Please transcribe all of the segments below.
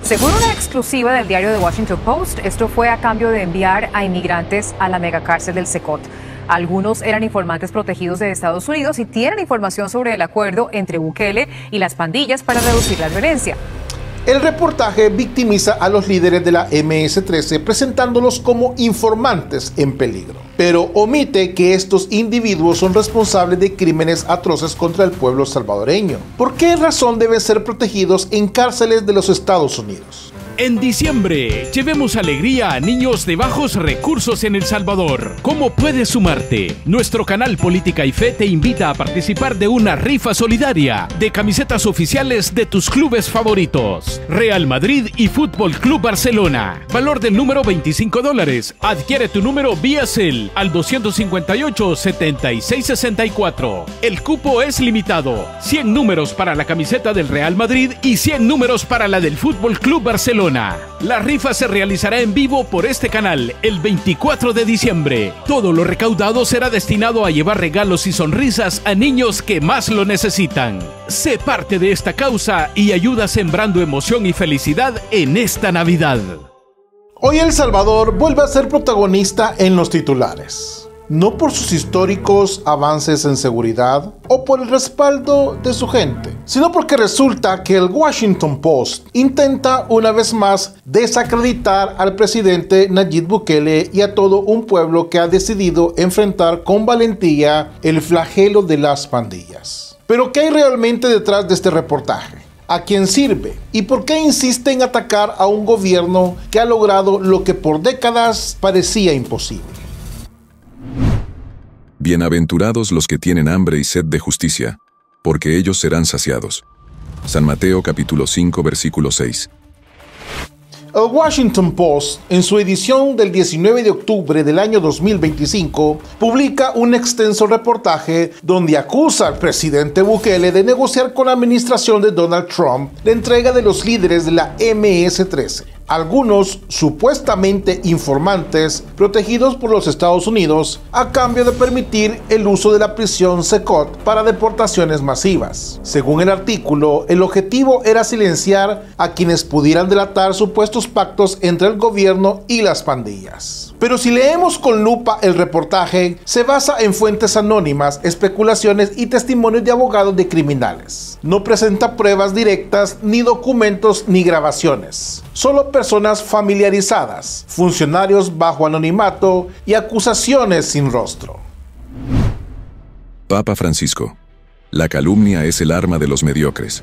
Según una exclusiva del diario The Washington Post, esto fue a cambio de enviar a inmigrantes a la megacárcel del Secot. Algunos eran informantes protegidos de Estados Unidos y tienen información sobre el acuerdo entre Bukele y las pandillas para reducir la violencia. El reportaje victimiza a los líderes de la MS-13 presentándolos como informantes en peligro, pero omite que estos individuos son responsables de crímenes atroces contra el pueblo salvadoreño. ¿Por qué razón deben ser protegidos en cárceles de los Estados Unidos? En diciembre, llevemos alegría a niños de bajos recursos en El Salvador. ¿Cómo puedes sumarte? Nuestro canal Política y Fe te invita a participar de una rifa solidaria de camisetas oficiales de tus clubes favoritos. Real Madrid y Fútbol Club Barcelona. Valor del número $25. Adquiere tu número vía Cel al 258-7664. El cupo es limitado. 100 números para la camiseta del Real Madrid y 100 números para la del Fútbol Club Barcelona. La rifa se realizará en vivo por este canal el 24 de diciembre. Todo lo recaudado será destinado a llevar regalos y sonrisas a niños que más lo necesitan. Sé parte de esta causa y ayuda sembrando emoción y felicidad en esta Navidad. Hoy El Salvador vuelve a ser protagonista en los titulares. No por sus históricos avances en seguridad o por el respaldo de su gente, sino porque resulta que el Washington Post intenta una vez más desacreditar al presidente Nayib Bukele y a todo un pueblo que ha decidido enfrentar con valentía el flagelo de las pandillas. Pero ¿qué hay realmente detrás de este reportaje? ¿A quién sirve? ¿Y por qué insiste en atacar a un gobierno que ha logrado lo que por décadas parecía imposible? Bienaventurados los que tienen hambre y sed de justicia, porque ellos serán saciados. San Mateo capítulo 5 versículo 6. El Washington Post, en su edición del 19 de octubre del año 2025, publica un extenso reportaje donde acusa al presidente Bukele de negociar con la administración de Donald Trump la entrega de los líderes de la MS-13. Algunos supuestamente informantes protegidos por los Estados Unidos a cambio de permitir el uso de la prisión Secot para deportaciones masivas. Según el artículo, el objetivo era silenciar a quienes pudieran delatar supuestos pactos entre el gobierno y las pandillas. Pero si leemos con lupa el reportaje, se basa en fuentes anónimas, especulaciones y testimonios de abogados de criminales. No presenta pruebas directas, ni documentos, ni grabaciones. Solo personas familiarizadas, funcionarios bajo anonimato y acusaciones sin rostro. Papa Francisco. La calumnia es el arma de los mediocres.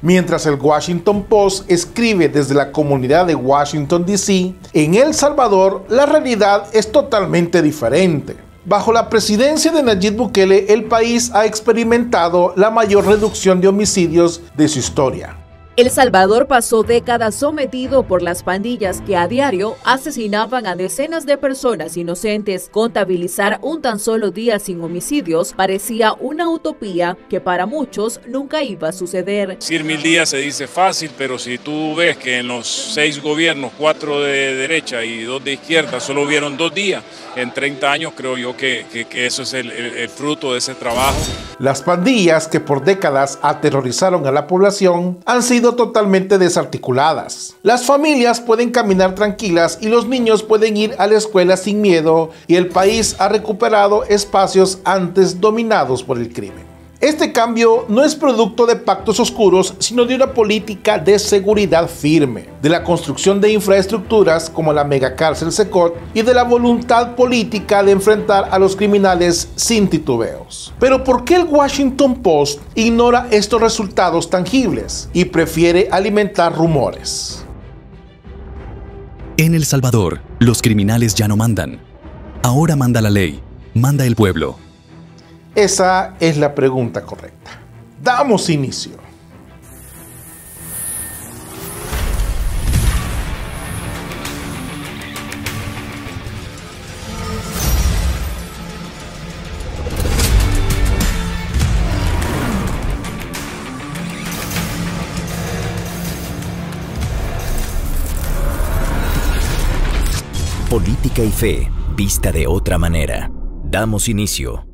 Mientras el Washington Post escribe desde la comunidad de Washington, D.C., en El Salvador la realidad es totalmente diferente. Bajo la presidencia de Nayib Bukele, el país ha experimentado la mayor reducción de homicidios de su historia. El Salvador pasó décadas sometido por las pandillas que a diario asesinaban a decenas de personas inocentes. Contabilizar un tan solo día sin homicidios parecía una utopía que para muchos nunca iba a suceder. Decir 1000 días se dice fácil, pero si tú ves que en los 6 gobiernos, 4 de derecha y 2 de izquierda, solo hubieron 2 días en 30 años, creo yo que eso es el fruto de ese trabajo. Las pandillas que por décadas aterrorizaron a la población han sido totalmente desarticuladas. Las familias pueden caminar tranquilas y los niños pueden ir a la escuela sin miedo, y el país ha recuperado espacios antes dominados por el crimen. Este cambio no es producto de pactos oscuros, sino de una política de seguridad firme, de la construcción de infraestructuras como la megacárcel Secot y de la voluntad política de enfrentar a los criminales sin titubeos. Pero ¿por qué el Washington Post ignora estos resultados tangibles y prefiere alimentar rumores? En El Salvador, los criminales ya no mandan. Ahora manda la ley, manda el pueblo. Esa es la pregunta correcta. Damos inicio. Política y Fe, vista de otra manera. Damos inicio.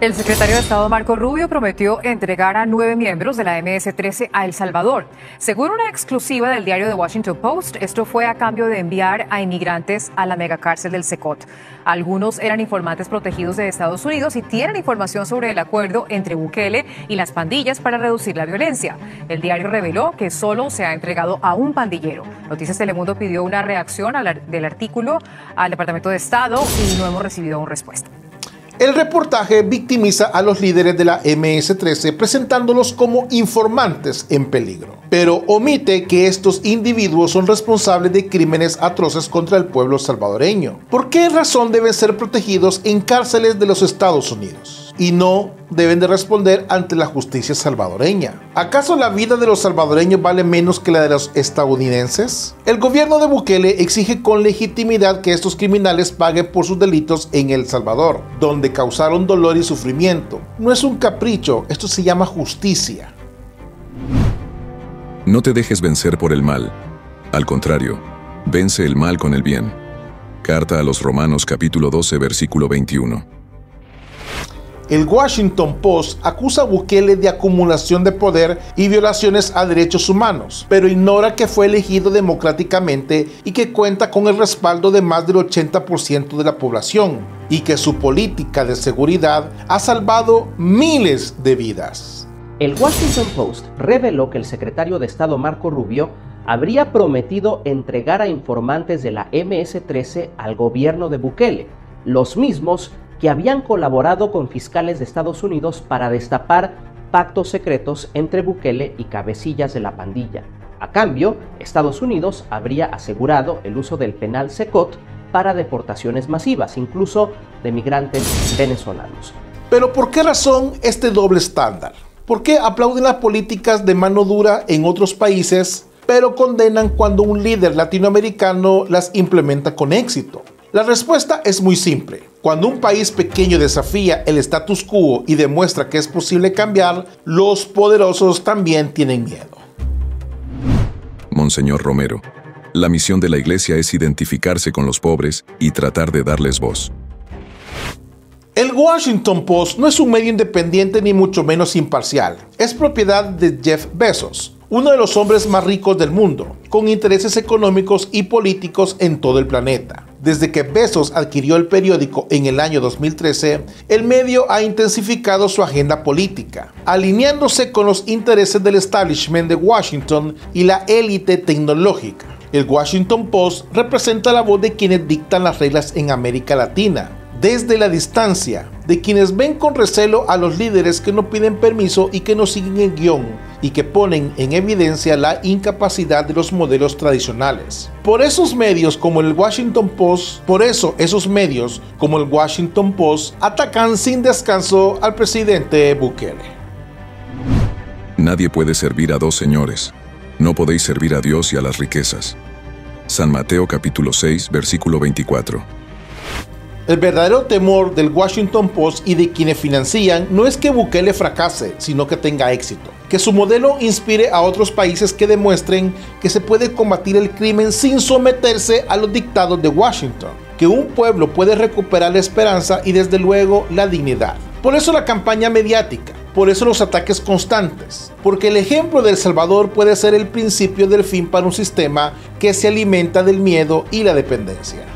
El secretario de Estado Marco Rubio prometió entregar a 9 miembros de la MS-13 a El Salvador. Según una exclusiva del diario The Washington Post, esto fue a cambio de enviar a inmigrantes a la megacárcel del Secot. Algunos eran informantes protegidos de Estados Unidos y tienen información sobre el acuerdo entre Bukele y las pandillas para reducir la violencia. El diario reveló que solo se ha entregado a un pandillero. Noticias Telemundo pidió una reacción del artículo al Departamento de Estado y no hemos recibido aún respuesta. El reportaje victimiza a los líderes de la MS-13 presentándolos como informantes en peligro, pero omite que estos individuos son responsables de crímenes atroces contra el pueblo salvadoreño. ¿Por qué razón deben ser protegidos en cárceles de los Estados Unidos y no deben de responder ante la justicia salvadoreña? ¿Acaso la vida de los salvadoreños vale menos que la de los estadounidenses? El gobierno de Bukele exige con legitimidad que estos criminales paguen por sus delitos en El Salvador, donde causaron dolor y sufrimiento. No es un capricho, esto se llama justicia. No te dejes vencer por el mal. Al contrario, vence el mal con el bien. Carta a los Romanos capítulo 12 versículo 21. El Washington Post acusa a Bukele de acumulación de poder y violaciones a derechos humanos, pero ignora que fue elegido democráticamente y que cuenta con el respaldo de más del 80% de la población, y que su política de seguridad ha salvado miles de vidas. El Washington Post reveló que el secretario de Estado Marco Rubio habría prometido entregar a informantes de la MS-13 al gobierno de Bukele, los mismos que habían colaborado con fiscales de Estados Unidos para destapar pactos secretos entre Bukele y cabecillas de la pandilla. A cambio, Estados Unidos habría asegurado el uso del penal Secot para deportaciones masivas, incluso de migrantes venezolanos. Pero ¿por qué razón este doble estándar? ¿Por qué aplauden las políticas de mano dura en otros países, pero condenan cuando un líder latinoamericano las implementa con éxito? La respuesta es muy simple. Cuando un país pequeño desafía el status quo y demuestra que es posible cambiar, los poderosos también tienen miedo. Monseñor Romero, la misión de la Iglesia es identificarse con los pobres y tratar de darles voz. El Washington Post no es un medio independiente ni mucho menos imparcial. Es propiedad de Jeff Bezos, uno de los hombres más ricos del mundo, con intereses económicos y políticos en todo el planeta. Desde que Bezos adquirió el periódico en el año 2013, el medio ha intensificado su agenda política, alineándose con los intereses del establishment de Washington y la élite tecnológica. El Washington Post representa la voz de quienes dictan las reglas en América Latina, desde la distancia, de quienes ven con recelo a los líderes que no piden permiso y que no siguen el guión, y que ponen en evidencia la incapacidad de los modelos tradicionales. Por eso esos medios como el Washington Post atacan sin descanso al presidente Bukele. Nadie puede servir a dos señores. No podéis servir a Dios y a las riquezas. San Mateo capítulo 6 versículo 24. El verdadero temor del Washington Post y de quienes financian no es que Bukele fracase, sino que tenga éxito. Que su modelo inspire a otros países que demuestren que se puede combatir el crimen sin someterse a los dictados de Washington. Que un pueblo puede recuperar la esperanza y desde luego la dignidad. Por eso la campaña mediática, por eso los ataques constantes. Porque el ejemplo de El Salvador puede ser el principio del fin para un sistema que se alimenta del miedo y la dependencia.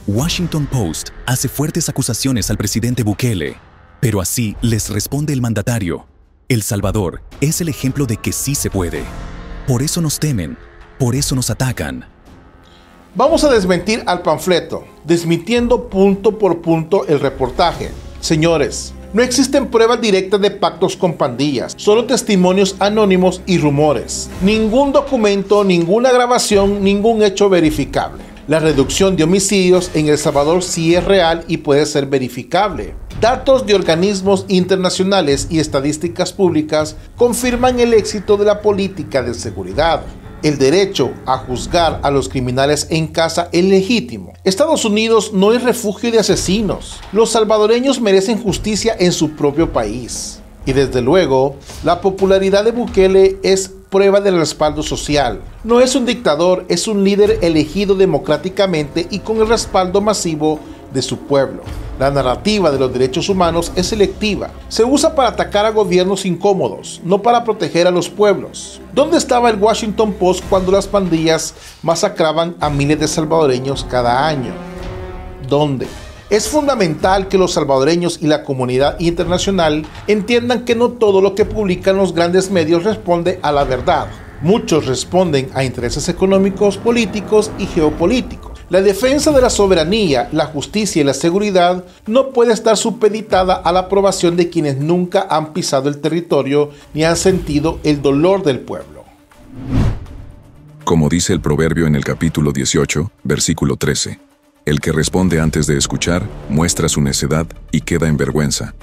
Washington Post hace fuertes acusaciones al presidente Bukele, pero así les responde el mandatario. El Salvador es el ejemplo de que sí se puede. Por eso nos temen, por eso nos atacan. Vamos a desmentir al panfleto, desmintiendo punto por punto el reportaje. Señores, no existen pruebas directas de pactos con pandillas, solo testimonios anónimos y rumores. Ningún documento, ninguna grabación, ningún hecho verificable. La reducción de homicidios en El Salvador sí es real y puede ser verificable. Datos de organismos internacionales y estadísticas públicas confirman el éxito de la política de seguridad. El derecho a juzgar a los criminales en casa es legítimo. Estados Unidos no es refugio de asesinos. Los salvadoreños merecen justicia en su propio país. Y desde luego, la popularidad de Bukele es prueba del respaldo social. No es un dictador, es un líder elegido democráticamente y con el respaldo masivo de su pueblo. La narrativa de los derechos humanos es selectiva. Se usa para atacar a gobiernos incómodos, no para proteger a los pueblos. ¿Dónde estaba el Washington Post cuando las pandillas masacraban a miles de salvadoreños cada año? ¿Dónde? Es fundamental que los salvadoreños y la comunidad internacional entiendan que no todo lo que publican los grandes medios responde a la verdad. Muchos responden a intereses económicos, políticos y geopolíticos. La defensa de la soberanía, la justicia y la seguridad no puede estar supeditada a la aprobación de quienes nunca han pisado el territorio ni han sentido el dolor del pueblo. Como dice el proverbio en el capítulo 18, versículo 13, el que responde antes de escuchar muestra su necedad y queda en vergüenza.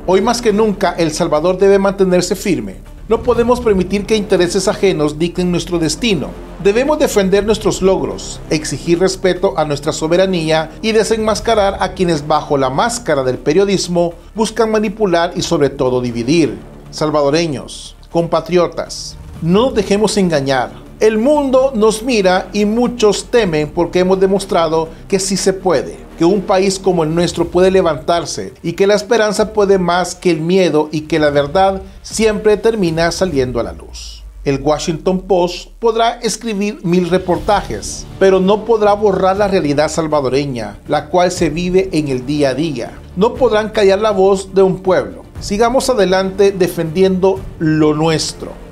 Hoy más que nunca, El Salvador debe mantenerse firme. No podemos permitir que intereses ajenos dicten nuestro destino. Debemos defender nuestros logros, exigir respeto a nuestra soberanía y desenmascarar a quienes bajo la máscara del periodismo buscan manipular y sobre todo dividir. Salvadoreños, compatriotas, no nos dejemos engañar. El mundo nos mira y muchos temen porque hemos demostrado que sí se puede, que un país como el nuestro puede levantarse y que la esperanza puede más que el miedo y que la verdad siempre termina saliendo a la luz. El Washington Post podrá escribir 1000 reportajes, pero no podrá borrar la realidad salvadoreña, la cual se vive en el día a día. No podrán callar la voz de un pueblo. Sigamos adelante defendiendo lo nuestro.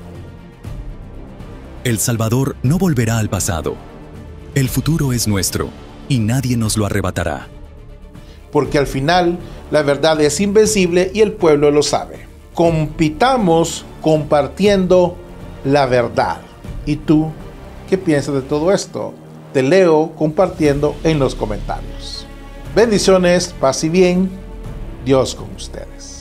El Salvador no volverá al pasado. El futuro es nuestro y nadie nos lo arrebatará. Porque al final la verdad es invencible y el pueblo lo sabe. Compitamos compartiendo la verdad. ¿Y tú qué piensas de todo esto? Te leo compartiendo en los comentarios. Bendiciones, paz y bien. Dios con ustedes.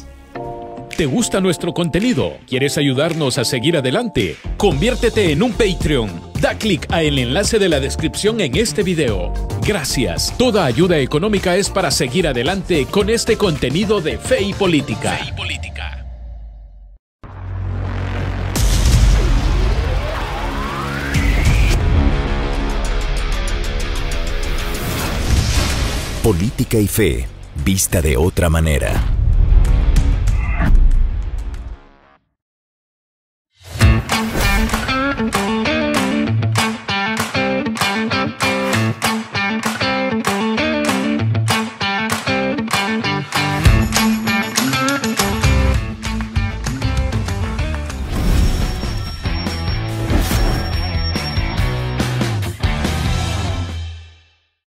¿Te gusta nuestro contenido? ¿Quieres ayudarnos a seguir adelante? Conviértete en un Patreon. Da clic al enlace de la descripción en este video. Gracias. Toda ayuda económica es para seguir adelante con este contenido de Fe y Política. Política y fe, vista de otra manera.